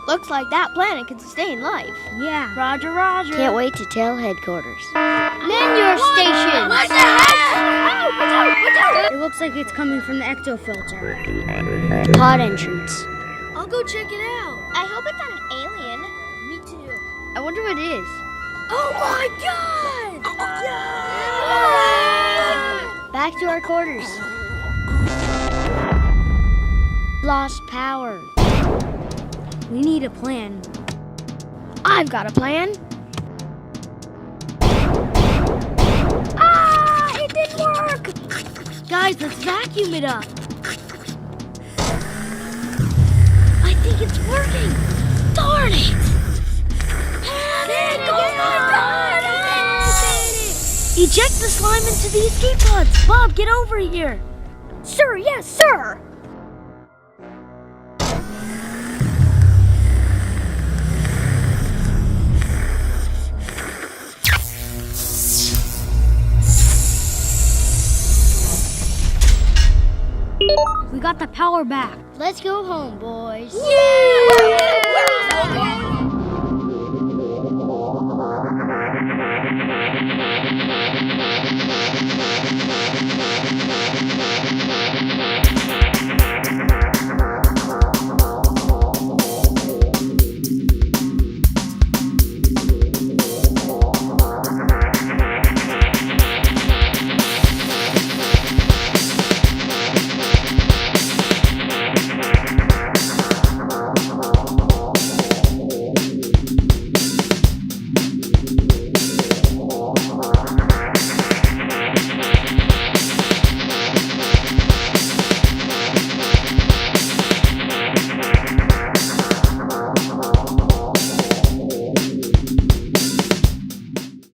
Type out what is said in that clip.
Looks like that planet can sustain life. Yeah. Roger, roger. Can't wait to tell headquarters. Man your stations! What the heck? Watch out! It looks like it's coming from the ectofilter. Pod entrance. I'll go check it out. I hope it's not an alien. Me too. I wonder what it is. Oh my God! Back to our quarters. Lost power. We need a plan. I've got a plan. Ah! It didn't work! Guys, let's vacuum it up. I think it's working. Darn it! Panic! Oh my God! Eject the slime into the escape pods. Bob, get over here. Sir, yes, sir. We got the power back. Let's go home, boys. Yay!